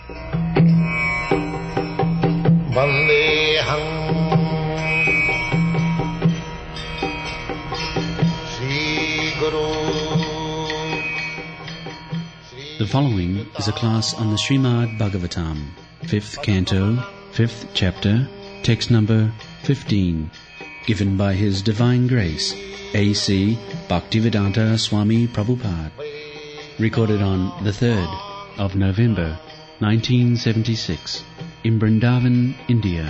Vandeham Sri Guru. The following is a class on the Srimad Bhagavatam, 5th Canto, 5th Chapter, text number 15, given by His Divine Grace, A.C. Bhaktivedanta Swami Prabhupada, recorded on the 3rd of November, 1976, in Vrindavan, India.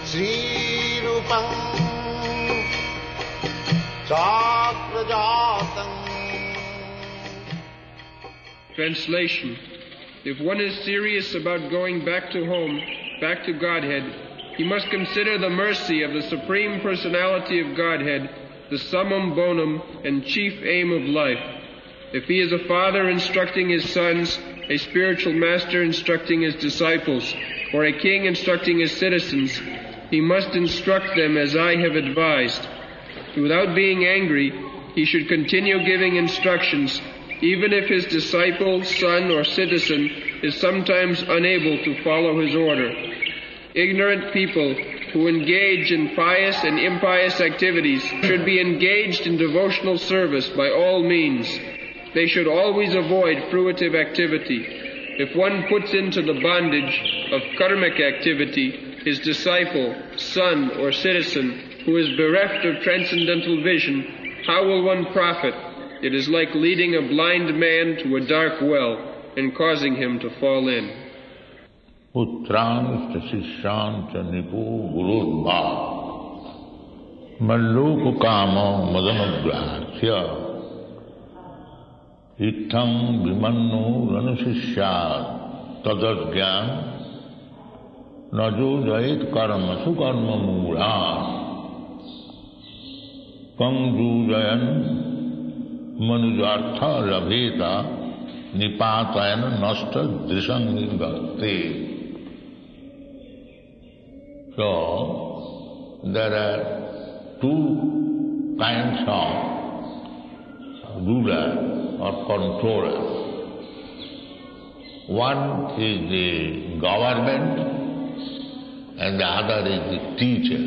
Sri Rupam Chakrajatam. Translation. If one is serious about going back to home, back to Godhead, he must consider the mercy of the Supreme Personality of Godhead, the summum bonum and chief aim of life. If he is a father instructing his sons, a spiritual master instructing his disciples, or a king instructing his citizens, he must instruct them as I have advised. Without being angry, he should continue giving instructions, even if his disciple, son, or citizen is sometimes unable to follow his order. Ignorant people who engage in pious and impious activities should be engaged in devotional service by all means. They should always avoid fruitive activity. If one puts into the bondage of karmic activity his disciple, son, or citizen who is bereft of transcendental vision, how will one profit? It is like leading a blind man to a dark well and causing him to fall in. Putranta sishyanta nipu gurudva malloka kama madanagrahya ittang vimannu ranusishyat tadadgyan najojayit karma sukarma mura pangjujayan manujartha labheta nipatayana nasta drisangingate. So, there are two kinds of ruler or controller. One is the government and the other is the teacher.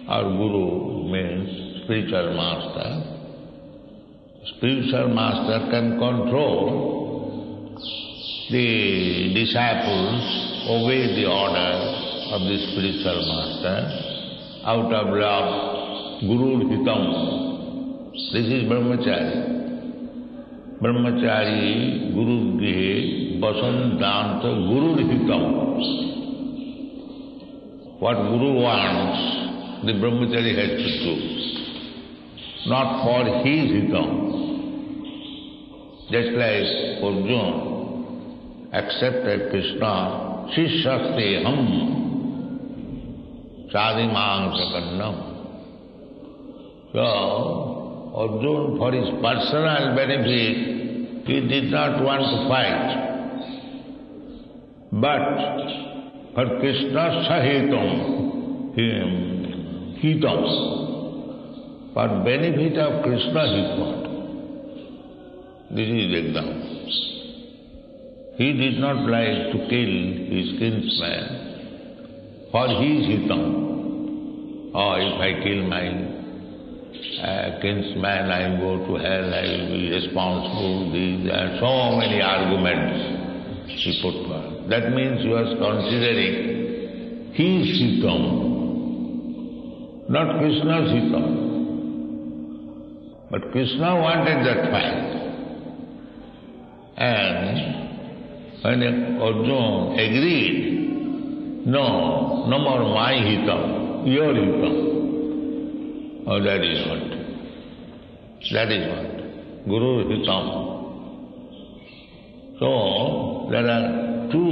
Our guru means spiritual master. Spiritual master can control the disciples, obey the orders of the spiritual master out of love. Guru Hitam. This is Brahmachari. Brahmachari Guru Grihe Vasantanta Guru Hitam. What Guru wants, the Brahmachari has to do. Not for his hitam. Just like Arjuna accepted Krishna, Shishyasteham Sadimang Sakannam. So, Arjuna, for his personal benefit, he did not want to fight. But for Krishna Sahitam, hitam, for benefit of Krishna he fought. This is the example. He did not like to kill his kinsman for his hitam. Oh, if I kill my kinsman, I will go to hell, I will be responsible, these and so many arguments he put forward. That means he was considering his hitam, not Krishna's hitam. But Krishna wanted that fight. And when Arjuna agreed, no more my hitam, your hitam. Oh, that is what. Guru hitam. So, there are two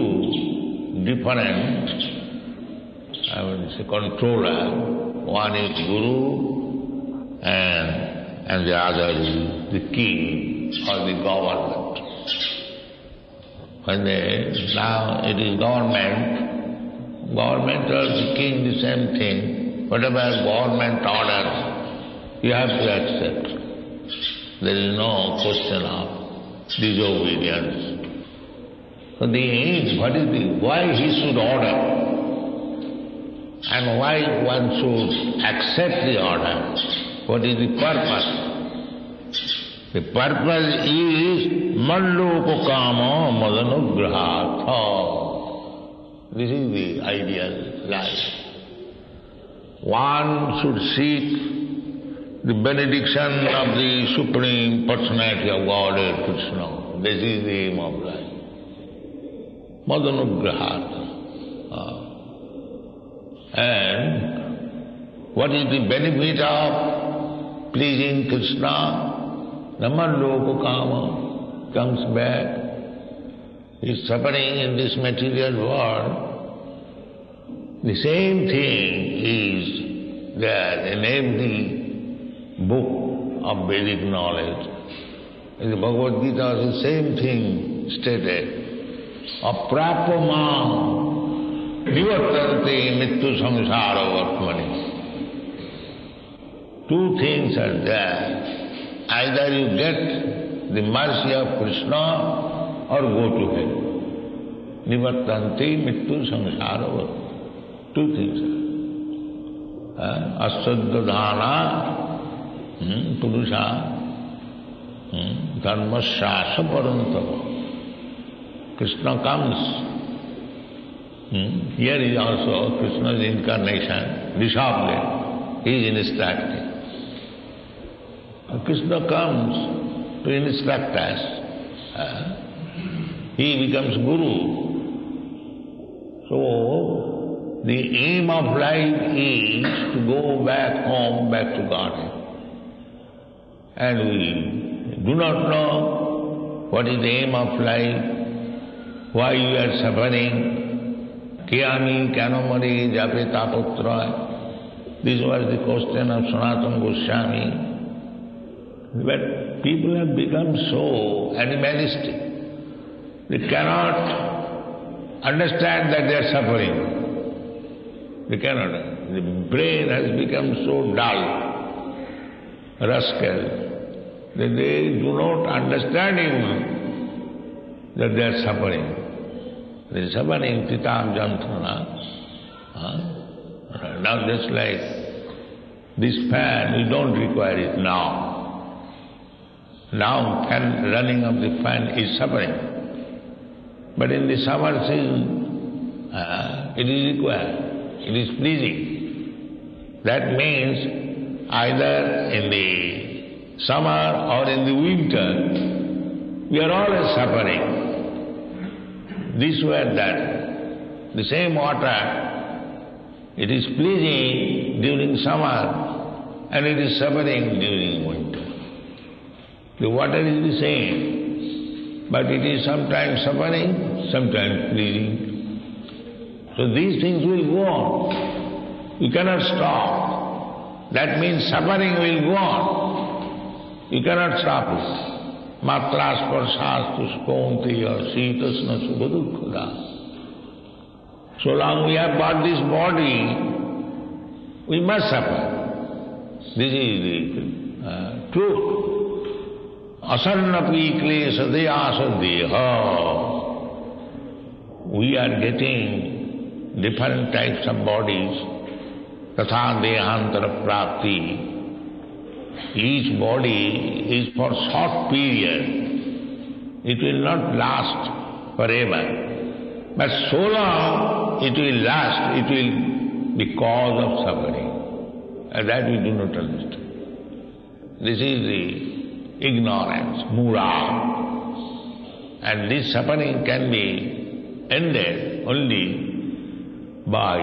different, controller. One is Guru and the other is the king or the government. Now it is government or the king, the same thing. Whatever government orders, you have to accept. There is no question of disobedience. So the aim, why he should order, and why one should accept the order? What is the purpose? The purpose is mandoko kama madanugrahatha. This is the ideal life. One should seek the benediction of the Supreme Personality of Godhead, Krishna. This is the aim of life. Madanugrahatha. And what is the benefit of pleasing Krishna? Namandoko kama comes back. His suffering in this material world. The same thing is there in every book of Vedic knowledge. In the Bhagavad Gita, the same thing stated. Aprapama nivartante mittu samsara vartmani. Two things are there. Either you get the mercy of Krishna or go to hell. Nivartante mittu samsara vartmani. Two things. Asaddhana Purusha Dharmasya Parantava. Krishna comes. Here is also Krishna's incarnation, Rishabhdev. He is instructing. Krishna comes to instruct us. He becomes Guru. So, the aim of life is to go back home, back to Godhead. And we do not know what is the aim of life, why we are suffering. Kiyami Kyanamari Jape Tapotra. This was the question of Sanatana Goswami. But people have become so animalistic. They cannot understand that they are suffering. They cannot. The brain has become so dull, rascal, that they do not understand even that they are suffering. They are suffering titam jantrana. Now just like this fan, we don't require it now. Now running of the fan is suffering. But in the summer season, it is required. It is pleasing. That means either in the summer or in the winter, we are always suffering. This way and that. The same water, it is pleasing during summer and it is suffering during winter. The water is the same, but it is sometimes suffering, sometimes pleasing. So these things will go on. You cannot stop. That means suffering will go on. You cannot stop it. Matras parsastu skontiya sitasna subhadukkha. So long we have got this body, we must suffer. This is the truth. Asannapi klesa deyasa deha. We are getting different types of bodies, tatha dehantara prapti. Each body is for short period. It will not last forever. But so long it will last, it will be cause of suffering. And that we do not understand. This is the ignorance, mura. And this suffering can be ended only by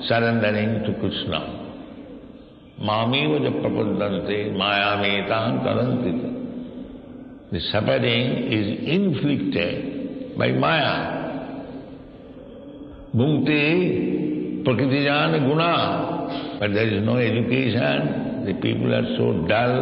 surrendering to Krishna. Mamiva japrapadante mayametam tarantita. The suffering is inflicted by Maya. Bhungte prakritijan guna. But there is no education. The people are so dull,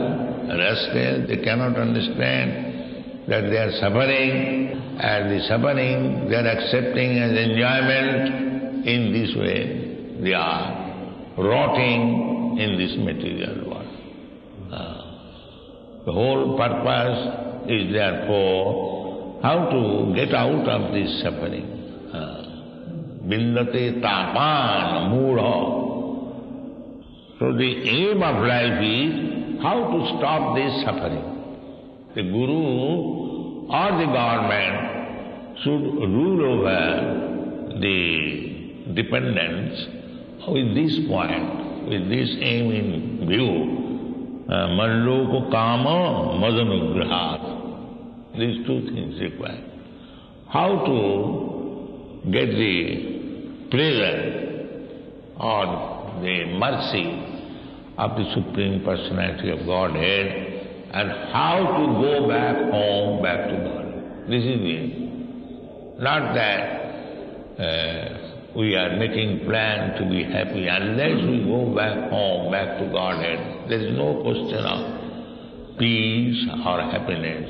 restless, they cannot understand that they are suffering, and the suffering they are accepting as enjoyment. In this way, they are rotting in this material world. The whole purpose is therefore how to get out of this suffering. Vindate tapan mudha. So the aim of life is how to stop this suffering. The Guru or the government should rule over the dependents with this point, with this aim in view. Manloko kama madanugrahat. These two things required. How to get the pleasure or the mercy of the Supreme Personality of Godhead, and how to go back home, back to God. This is the aim. Not that we are making plan to be happy. Unless we go back home, back to Godhead, there is no question of peace or happiness.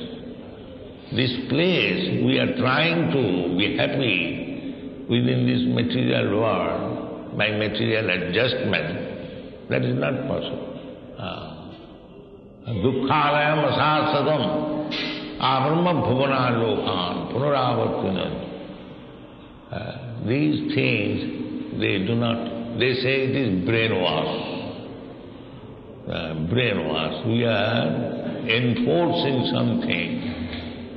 This place, we are trying to be happy within this material world by material adjustment. That is not possible. Dukkhalayam asasadam abrahma bhuvana lokan punaravartinam. These things, they say it is brainwash. Brainwash. We are enforcing something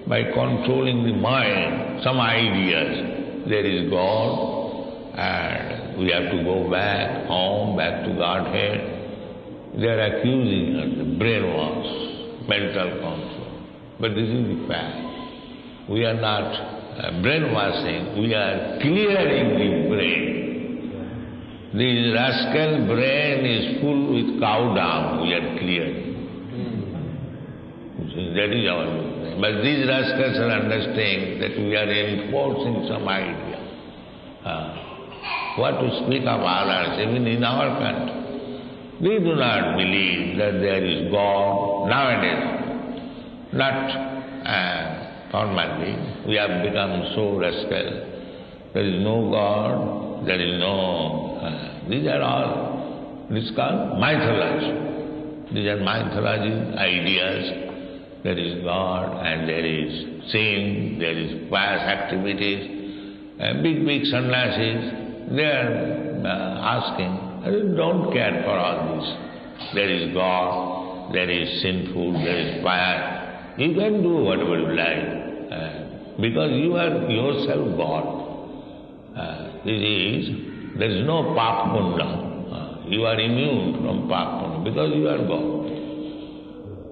by controlling the mind, some ideas. There is God, and we have to go back home, back to Godhead. They are accusing us of brainwash, mental control. But this is the fact. We are not brainwashing, we are clearing the brain. This rascal brain is full with cow dung, we are clearing. That is our movement. But these rascals are understanding that we are enforcing some idea. What to speak of others, even in our country. We do not believe that there is God nowadays. Not formerly. We have become so rascal. There is no God, there is no... these are all, this is called mythology. These are mythology ideas. There is God and there is sin, there is pious activities. Big sannyasis, they are asking, don't care for all this. There is God, there is sinful, there is pious. You can do whatever you like, because you are yourself God. There is no pap punya. You are immune from pap punya because you are God.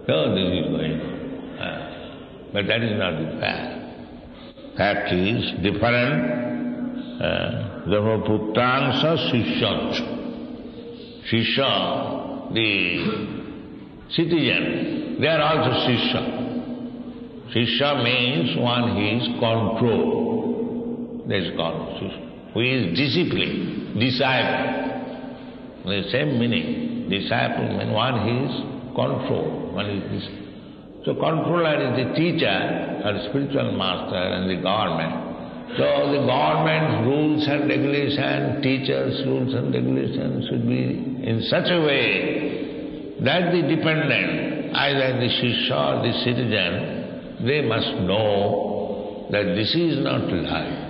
So this is going on. But that is not the fact. Fact is different. Therefore, puttansha shishyach. Shishya, the citizen, they are also shishya. Shishya means one who is controlled. That is called shishya. Who is disciplined, disciple. The same meaning. Disciple means one who is controlled. One is disciplined. So controller is the teacher or spiritual master and the government. So the government's rules and regulations, teachers' rules and regulations should be in such a way that the dependent, either the shishya or the citizen, they must know that this is not life.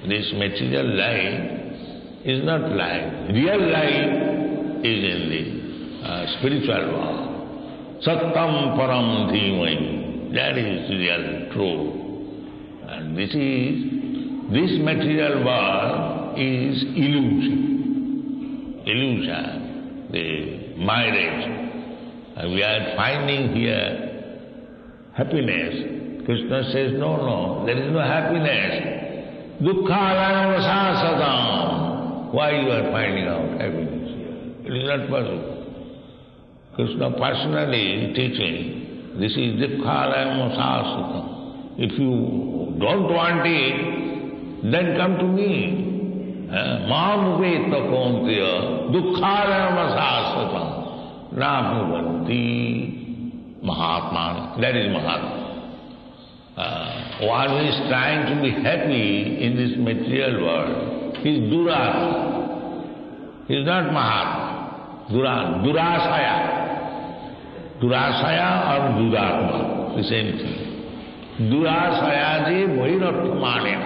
This material life is not life. Real life is in the spiritual world. Sattam param dhimai. That is real truth. And this material world is illusion. Illusion, the mirage. We are finding here happiness. Krishna says, no, there is no happiness. Dukkhalayam asasadam. Why you are finding out happiness here? It is not possible. Krishna personally teaching, this is dukkhalayam asasadam. If you don't want it, then come to me. Mam veta kontiya dukkhalayam asasadam nabhuvanti mahatma. That is Mahatma. One who is trying to be happy in this material world is Duratma. He is not Mahatma. Durasaya. Durasaya or Duratma, the same thing. Durasayaji Bhairatmanya.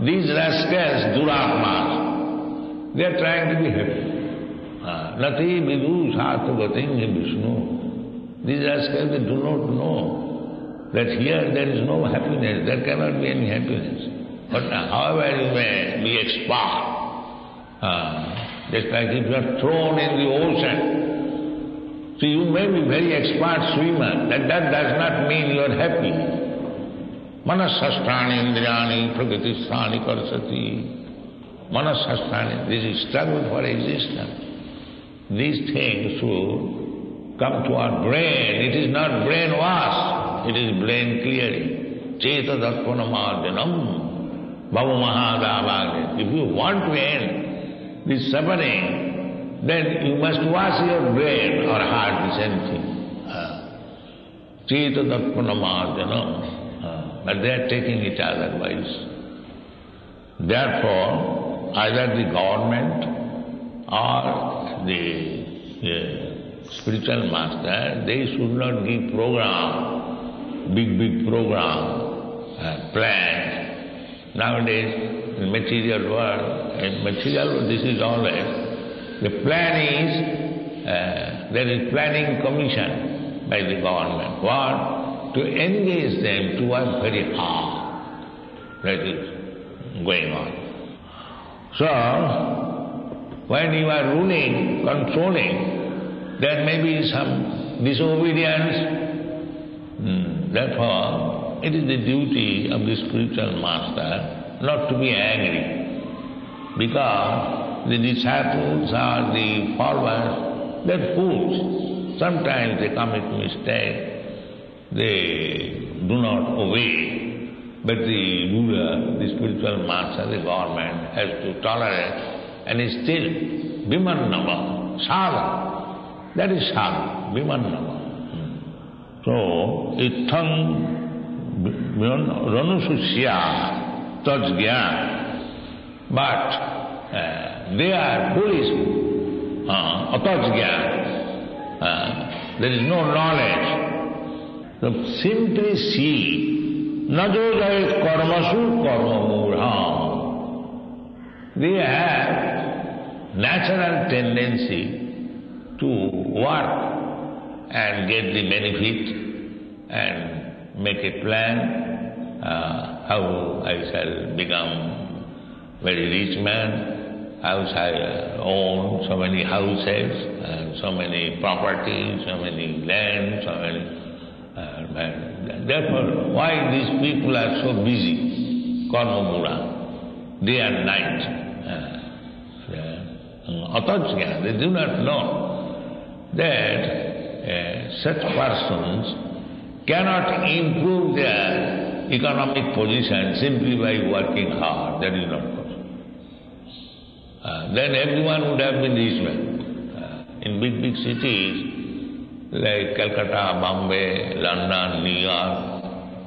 These rascals, Duratmas, they are trying to be happy. Nati vidu satavatinga Vishnu. These rascals, they do not know that here there is no happiness, there cannot be any happiness. But however you may be expert, just like if you are thrown in the ocean, so you may be very expert swimmer, that does not mean you are happy. Manasasthani indriyani prakriti-sthani karsati. Manasasthani, this is struggle for existence. These things should come to our brain. It is not brainwash, it is brain clearing. Cheta darpanamarjanam bhava mahadavagni. If you want to end this suffering, then you must wash your brain or heart, the same thing. Cheta darpanamarjanam. But they are taking it otherwise. Therefore, either the government or the spiritual master, they should not give program, big program, plans. Nowadays, in material world, this is always, the plan is, there is planning commission by the government. What? To engage them to work very hard. That is going on. So, when you are ruling, controlling, there may be some disobedience. Therefore, it is the duty of the spiritual master not to be angry, because the disciples or the followers, they are fools. Sometimes they commit mistake. They do not obey, but the ruler, the spiritual master, the government has to tolerate, and is still Bimannava, sadha. That is sadha, Bimannava. So, ittham ranususya tajgyan. But they are foolish, atajgyan. There is no knowledge. So simply see, najojayat karmasu karmamurham. They have natural tendency to work and get the benefit and make a plan, how I shall become very rich man, how shall I own so many houses, and so many properties, so many land, so many. Therefore, why these people are so busy, karma-mura, day and night? Atajya, they do not know that such persons cannot improve their economic position simply by working hard. That is not possible. Then everyone would have been rich man. In big cities, like Calcutta, Bombay, London, New York,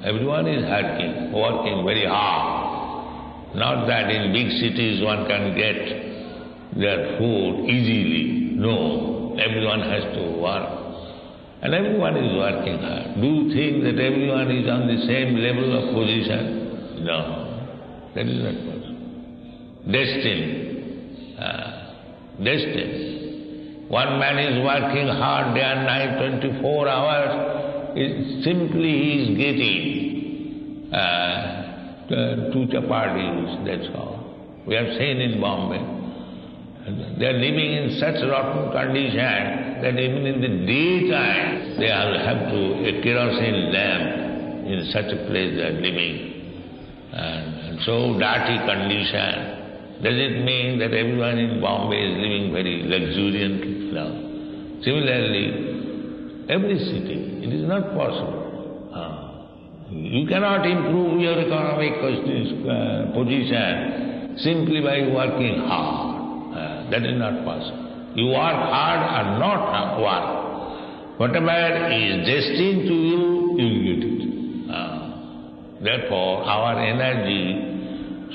everyone is working very hard. Not that in big cities one can get their food easily. No, everyone has to work. And everyone is working hard. Do you think that everyone is on the same level of position? No, that is not possible. Destiny. One man is working hard day and night, 24 hours. Simply he is getting 2 chapatis, that's all. We have seen in Bombay. They are living in such rotten condition that even in the daytime they have to a kerosene lamp. In such a place they are living. And so dirty condition. Does it mean that everyone in Bombay is living very luxuriantly? No. Similarly, every city, it is not possible. You cannot improve your economic position simply by working hard. That is not possible. You work hard or not work. Whatever is destined to you, you will get it. Therefore, our energy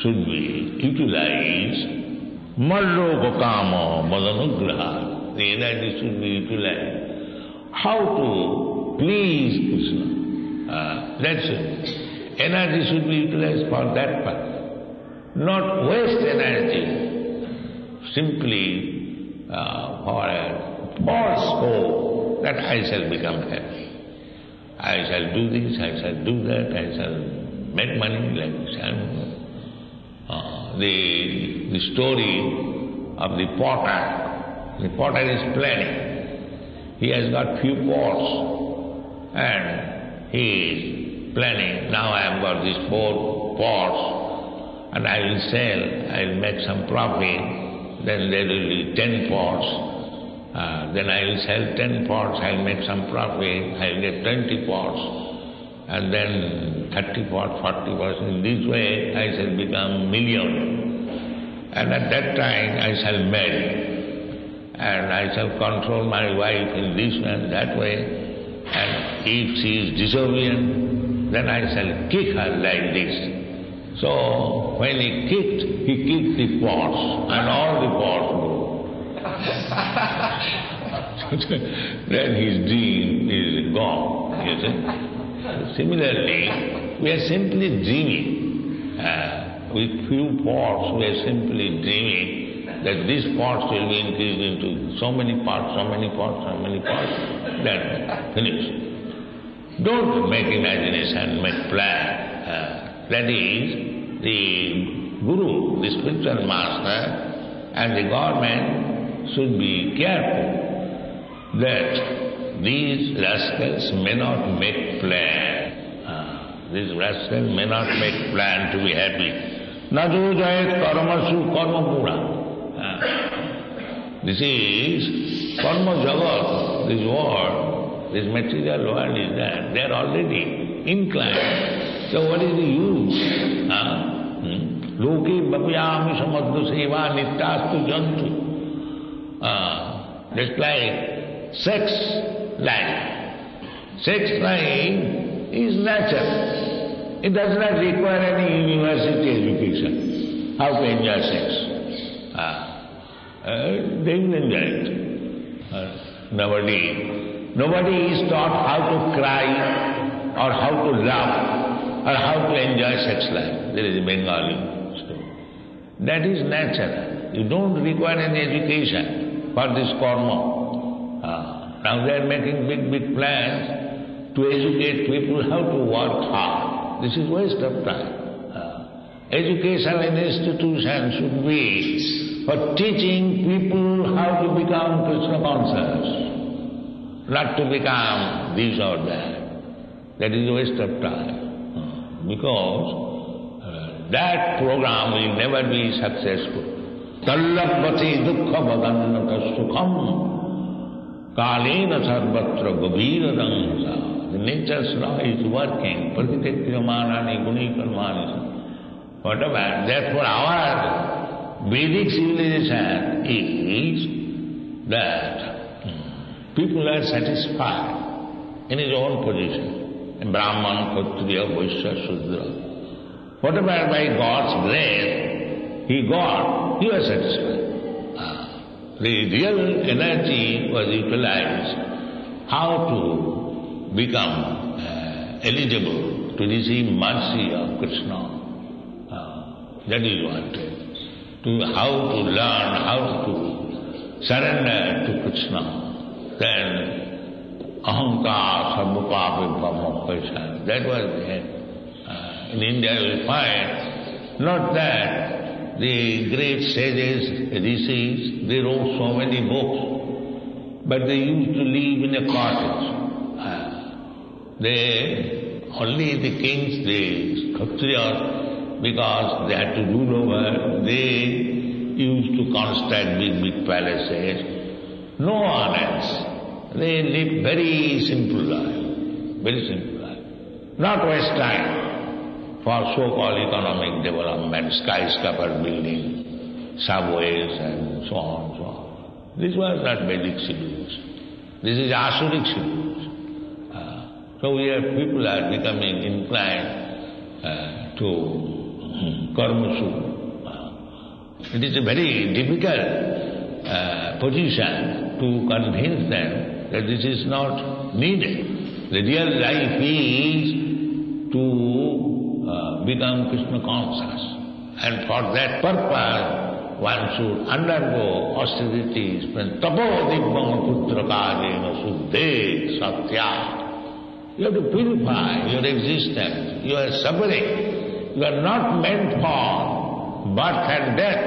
should be utilized. Mallokakama madanugraha. The energy should be utilized. How to please Krishna. That's it. energy should be utilized for that purpose. Not waste energy simply for a false hope that I shall become happy. I shall do this, I shall do that, I shall make money like this. The story of the potter. The potter is planning. He has got few pots and he is planning. Now I have got these 4 pots and I will sell, I will make some profit. Then there will be 10 pots. Then I will sell 10 pots, I will make some profit, I will get 20 pots, and then 30 pots, 40 pots. In this way I shall become millionaire. And at that time I shall marry, and I shall control my wife in this way and that way, and if she is disobedient, then I shall kick her like this. So when he kicked the pots, and all the pots broke. Then his dream is gone, you see. Similarly, we are simply dreaming. With few pots, we are simply dreaming that these pots will be increased into so many pots, so many pots, so many pots. Then finish. Don't make imagination, make plan. That is, the Guru, the spiritual master, and the government should be careful that these rascals may not make plan. These rascals may not make plan to be happy. Nadu jayat karmasu karmapura. This is karma jagat, this world, this material world is there. They are already inclined. So what is the use? Loke bapyami samadhu seva nityastu jantu. Just like sex life. Sex life is natural. It does not require any university education. How to enjoy sex? They will enjoy it. Nobody is taught how to cry or how to laugh or how to enjoy sex life. There is a Bengali story. That is natural. You don't require any education for this karma. Now they are making big plans to educate people how to work hard. This is waste of time. Educational institution should be for teaching people how to become Krishna conscious, not to become this or that. That is a waste of time. Because that program will never be successful. Tallabhati dukkha bhagannata sukham kalena sarvatra gavira dansa. The nature's law is working. Pratityamanani guni karmani. Whatever. Therefore our Vedic civilization is that people are satisfied in his own position. Brahman, Kshatriya, Vaishya, Shudra. Whatever by God's grace he got, he was satisfied. The real energy was utilized how to become eligible to receive mercy of Krishna. That is wanted. How to learn, how to surrender to Krishna. Then ahankar sarvapapa vibhamokasana. That was there. In India you will find not that the great sages, rishis, they wrote so many books, but they used to live in a cottage. Only the kings, the Kshatriyas, because they had to rule over, they used to construct big palaces. No one else. They lived very simple life, very simple life. Not waste time for so-called economic development, skyscraper building, subways and so on, so on. This was not Vedic civilization. This is Asuric civilization. So people are becoming inclined to karmasu. It is a very difficult position to convince them that this is not needed. The real life is to become Krishna conscious. And for that purpose, one should undergo austerities. Tapo dibbam putrakājena suddhe satya. You have to purify your existence. You are suffering. You are not meant for birth and death.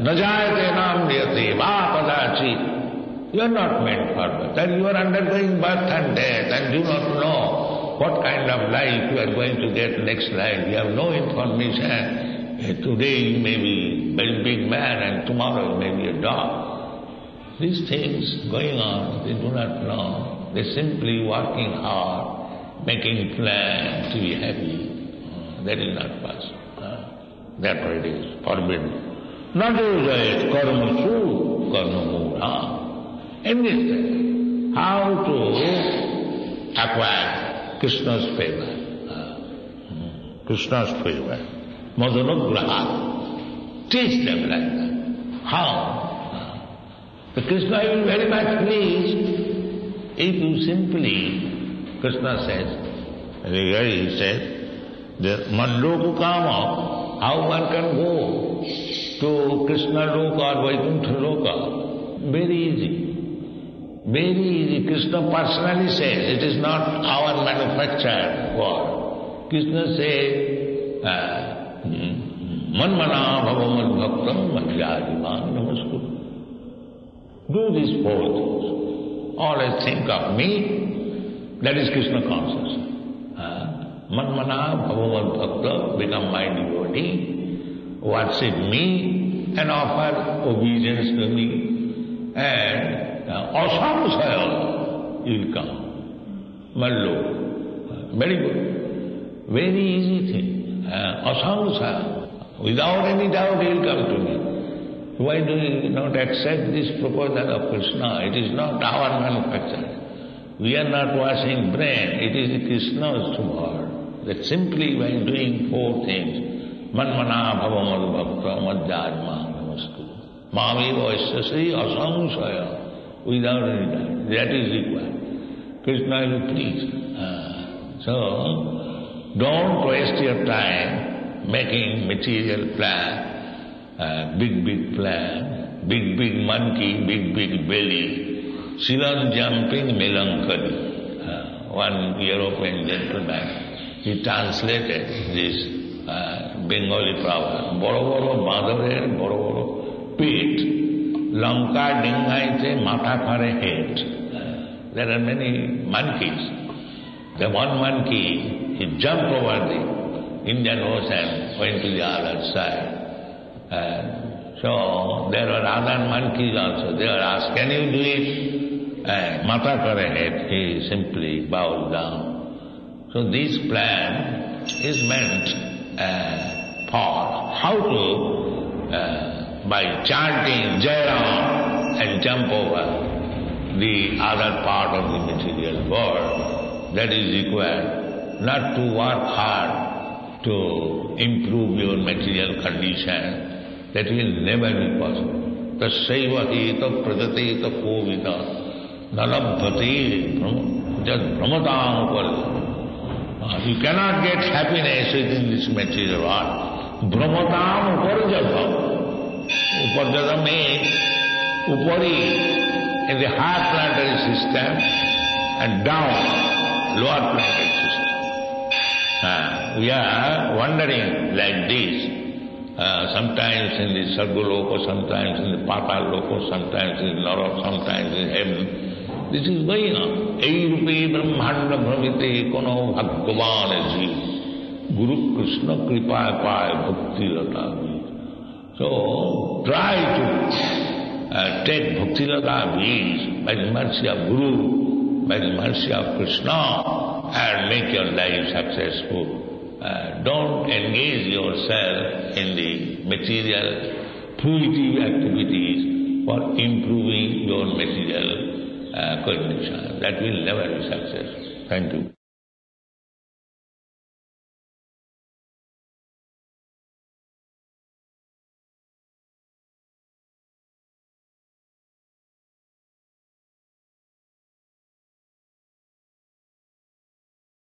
Na jayate namriyate va kadachit. You are not meant for birth. And you are undergoing birth and death and do not know what kind of life you are going to get next life. You have no information. Today you may be a very big man and tomorrow you may be a dog. These things going on, they do not know. They're simply working hard, making plans to be happy. That is not possible. Therefore it is forbidden. Not only karma su, karma mudha. Anything. How to acquire Krishna's favor. Krishna's favor. Madhunugraha. Teach them like that. How? The Krishna will be very much pleased if you simply, Krishna says, he said, the Manloku Kama, how one can go to Krishna Loka or Vaikuntha Loka? Very easy. Very easy. Krishna personally says, it is not our manufactured word. Krishna says, Manmana bhavamad bhaktam madhyajiman namaskuru. Do these four things. Always think of me, that is Krishna consciousness. Manmana bhavamad bhakta, become my devotee, worship me and offer obedience to me, and asamsaya, you will come. Mallo. Very good. Very easy thing. Asamsaya. Without any doubt he will come to me. Why do you not accept this proposal of Krishna? It is not our manufacture. We are not washing brain. It is Krishna's word. That simply by doing four things, Manmana bhavamad bhakta madhyajma namaskuru. Mami vaishyasi asamsaya. Without any doubt. That is required. Krishna will please. So, don't waste your time making material plan. Big plan, big monkey, big belly, Shilan jumping melancholy. One European gentleman, he translated this Bengali proverb. Boro boro baadharer, boro boro pit, Lanka dingaite mata kare head. There are many monkeys. The one monkey, he jumped over the Indian Ocean, went to the other side. So there were other monkeys also. They were asked, can you do it? Mata kare head. He simply bowed down. So this plan is meant for how to, by chanting Jai Ram and jump over the other part of the material world, that is required. Not to work hard to improve your material condition. That will never be possible. Tassaiva heta pradate kovita nalabhati just brahmatam uparja. You cannot get happiness within this material world. Brahmatam uparjata. Uparjata means upari in the higher planetary system and down lower planetary system. We are wandering like this. Sometimes in the Sargaloka, sometimes in the Patal Loka, sometimes in Nara, sometimes in heaven. This is going on. Eirupe Brahmanda Brahmite Kono Bhagavan Aji. Guru Krishna Kripa Paya Bhakti Lata. So try to take Bhakti Lata Bees by the mercy of Guru, by the mercy of Krishna, and make your life successful. Don't engage yourself in the material fruitive activities for improving your material condition. That will never be successful. Thank you.